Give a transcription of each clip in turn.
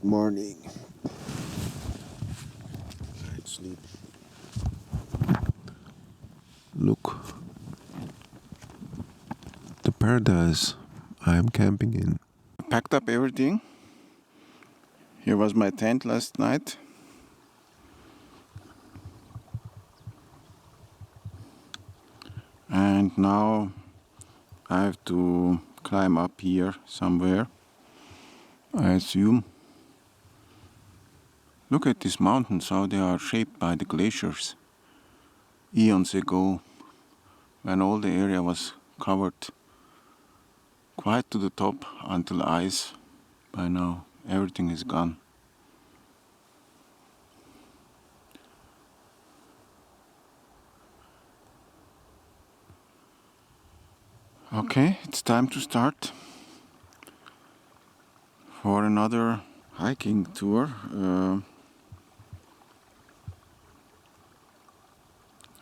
Good morning. I'd sleep. Look, the paradise I am camping in. I packed up everything. Here was my tent last night. And now I have to climb up here somewhere, I assume. Look at these mountains, how they are shaped by the glaciers. Eons ago, when all the area was covered quite to the top until ice. By now, everything is gone. Okay, it's time to start for another hiking tour.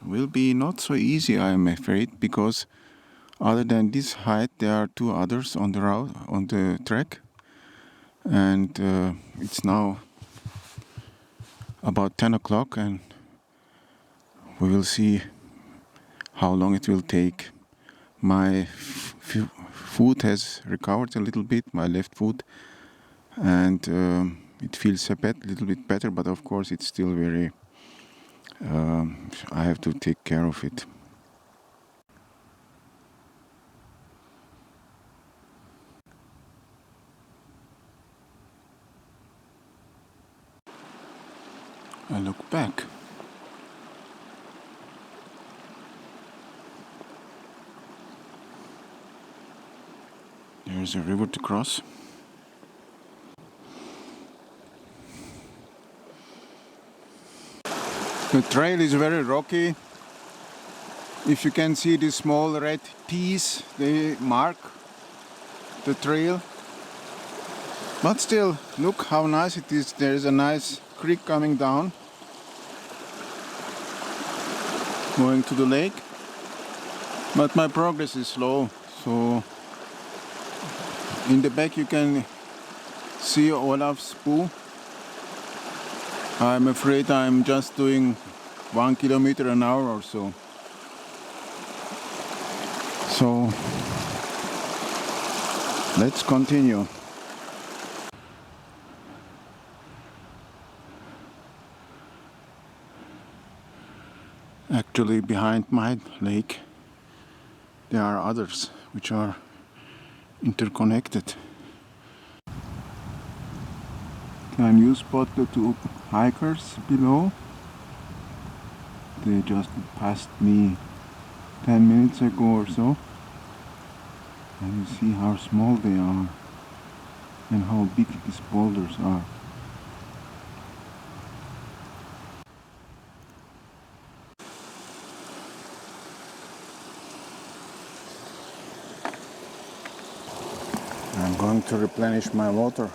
Will be not so easy, I am afraid, because other than this height, there are two others on the route, on the trek, and it's now about 10 o'clock, and we will see how long it will take. My foot has recovered a little bit, my left foot, and it feels a little bit better, but of course it's still very, I have to take care of it. I look back. There's a river to cross. The trail is very rocky. If you can see these small red T's, they mark the trail. But still, look how nice it is. There is a nice creek coming down, going to the lake. But my progress is slow, so in the back you can see Olavsbu. I'm afraid I'm just doing 1 kilometer an hour or so. So let's continue. Actually, behind my lake there are others which are interconnected. Can you spot the two hikers below? They just passed me 10 minutes ago or so. And you see how small they are and how big these boulders are. I'm going to replenish my water.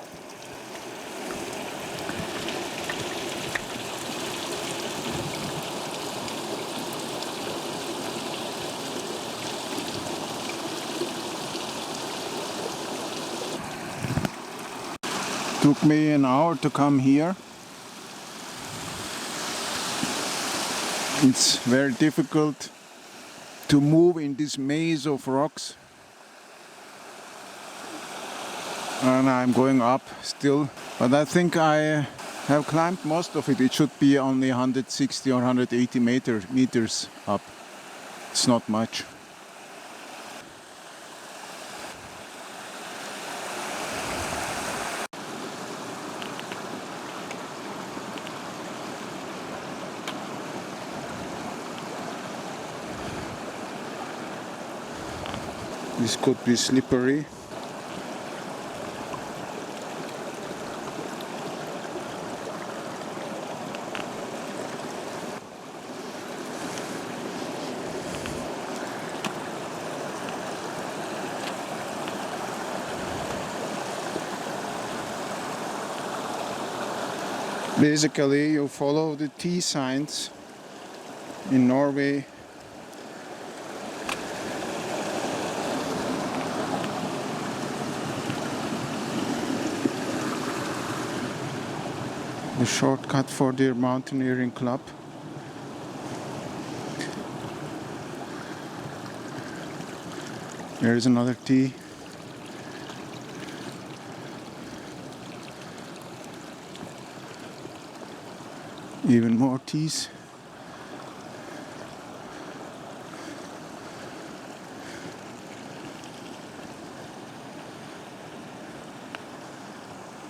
Took me an hour to come here. It's very difficult to move in this maze of rocks. And I'm going up still, but I think I have climbed most of it. It should be only 160 or 180 meters up. It's not much. This could be slippery. Basically, you follow the T signs in Norway. the shortcut for their mountaineering club. There is another tea. Even more teas.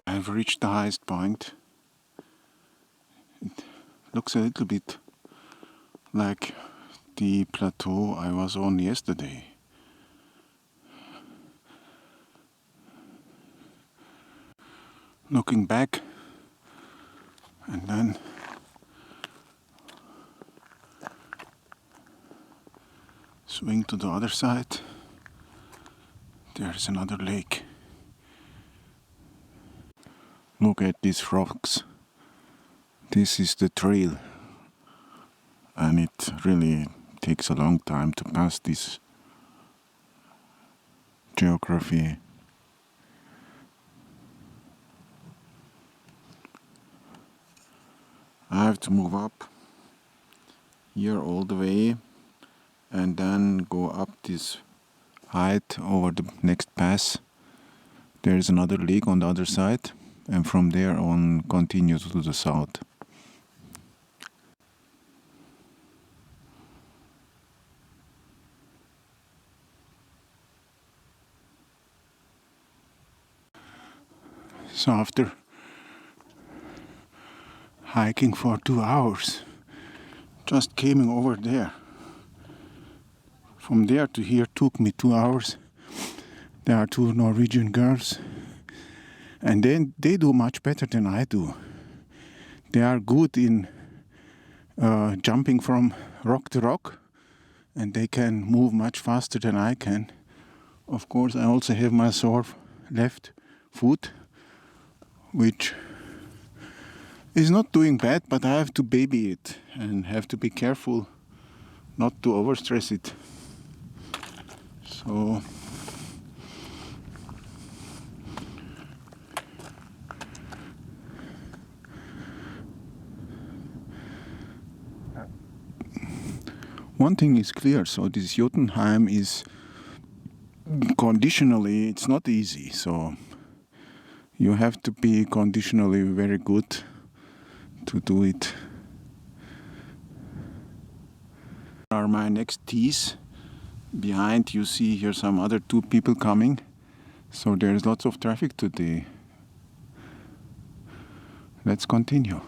I've reached the highest point. It looks a little bit like the plateau I was on yesterday. Looking back and then swing to the other side, there's another lake. Look at these rocks. This is the trail, and it really takes a long time to pass this geography. I have to move up here all the way and then go up this height over the next pass. There is another lake on the other side, and from there on continue to the south. So after hiking for 2 hours, just came over there. From there to here took me 2 hours. There are 2 Norwegian girls, and then they do much better than I do. They are good in jumping from rock to rock, and they can move much faster than I can. Of course, I also have my sore left foot, which is not doing bad, but I have to baby it and have to be careful not to overstress it. So one thing is clear, so this Jotunheimen is conditionally, it's not easy, so you have to be conditionally very good to do it. Are my next teas. Behind you see here some other 2 people coming, so there's lots of traffic today. Let's continue.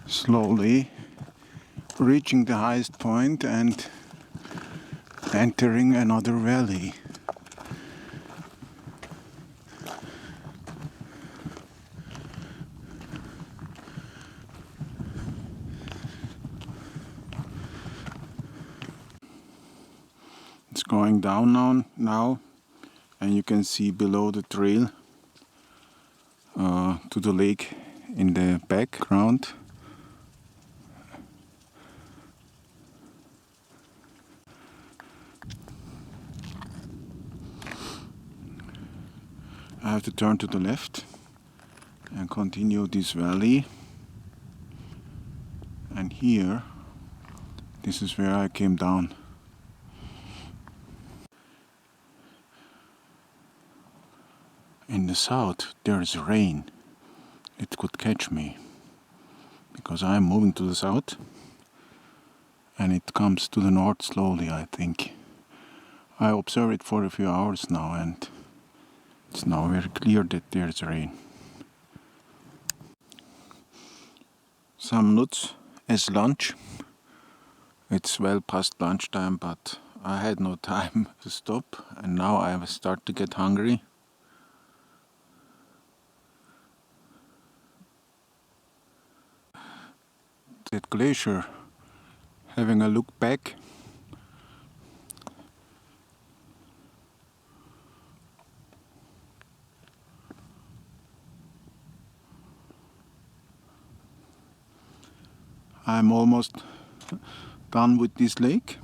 Slowly reaching the highest point and entering another valley. It's going down now, and you can see below the trail to the lake in the background. I have to turn to the left and continue this valley, and here, this is where I came down. In the south there is rain. It could catch me because I am moving to the south, and it comes to the north slowly, I think. I observe it for a few hours now, and it's now very clear that there's rain. Some nuts as lunch. It's well past lunchtime, but I had no time to stop, and now I start to get hungry. That glacier, having a look back, I'm almost done with this lake,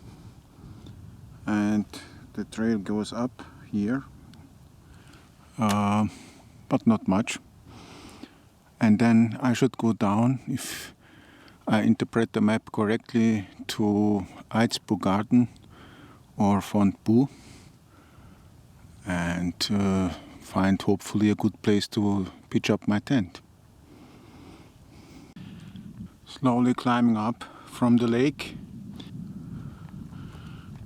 and the trail goes up here but not much. And then I should go down, if I interpret the map correctly, to Eidsbugarden or Part5 and find hopefully a good place to pitch up my tent. Slowly climbing up from the lake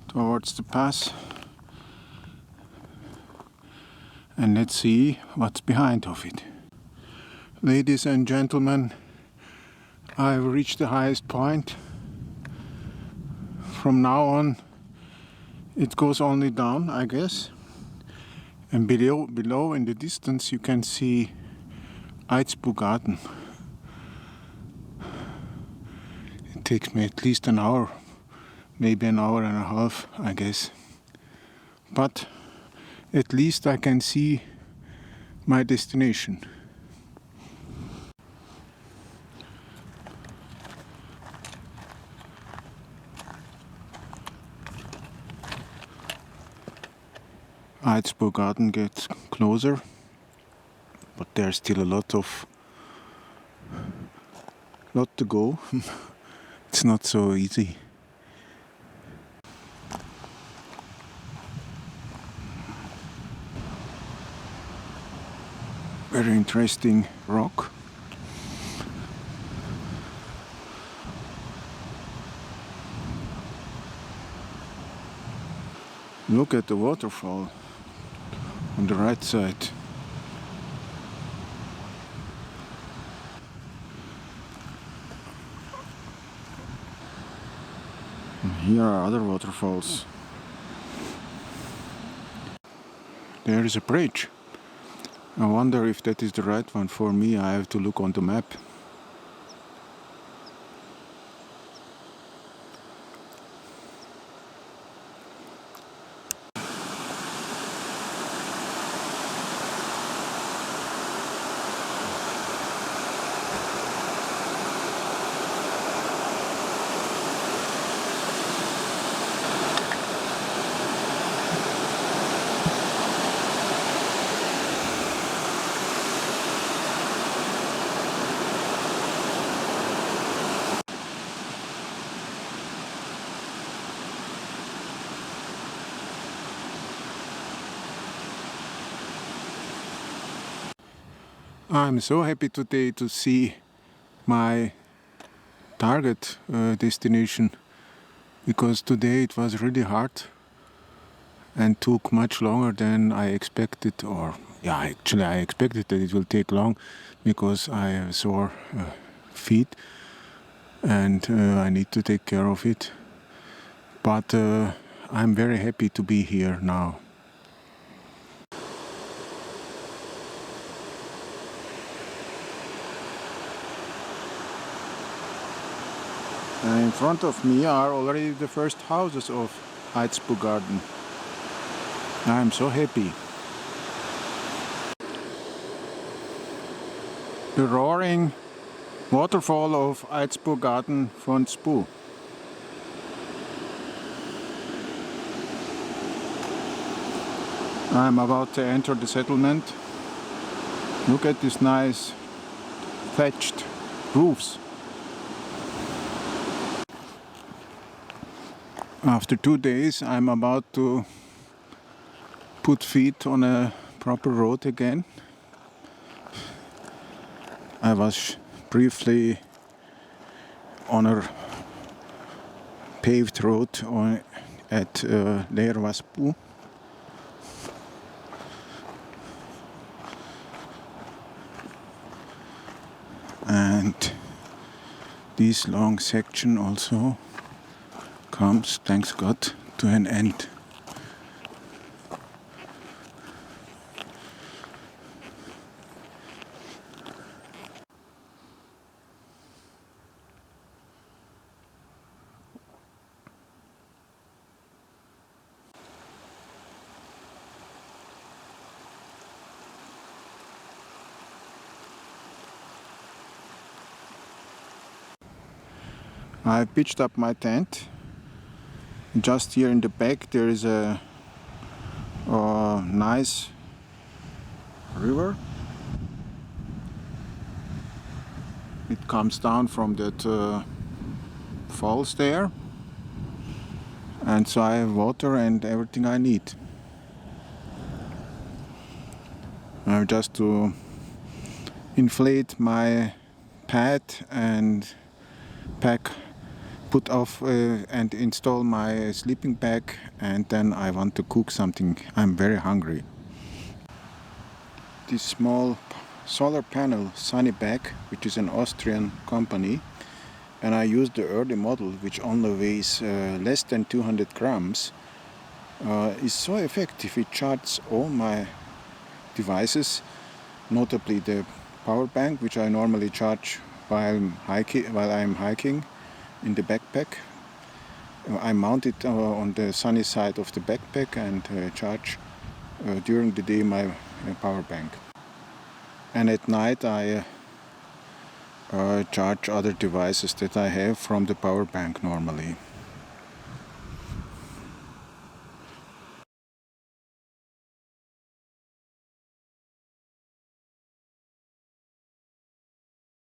towards the pass, and let's see what's behind of it. Ladies and gentlemen, I've reached the highest point. From now on it goes only down, I guess, and below in the distance you can see Eidsbugarden. It takes me at least an hour, maybe an hour and a half, I guess. But at least I can see my destination. Eidsbugarden gets closer, but there's still a lot to go. It's not so easy. Very interesting rock. Look at the waterfall on the right side. And here are other waterfalls. There is a bridge. I wonder if that is the right one for me. I have to look on the map. I'm so happy today to see my target destination, because today it was really hard and took much longer than I expected. Or yeah, actually I expected that it will take long because I have sore feet and I need to take care of it. But I'm very happy to be here now. In front of me are already the first houses of Eidsbugarden. I'm so happy. The roaring waterfall of Eidsbugarden Part5. I'm about to enter the settlement. Look at these nice thatched roofs. After 2 days, I'm about to put feet on a proper road again. I was briefly on a paved road at Olavsbu. And this long section also comes, thanks God, to an end. I pitched up my tent. Just here in the back there is a nice river. It comes down from that falls there, and so I have water and everything I need. Just to inflate my pad and put off and install my sleeping bag, and then I want to cook something. I'm very hungry. This small solar panel sunny bag, which is an Austrian company, and I used the early model, which only weighs less than 200 grams, is so effective. It charges all my devices, notably the power bank, which I normally charge while I'm hiking in the backpack. I mount it on the sunny side of the backpack and charge during the day my power bank. And at night I charge other devices that I have from the power bank normally.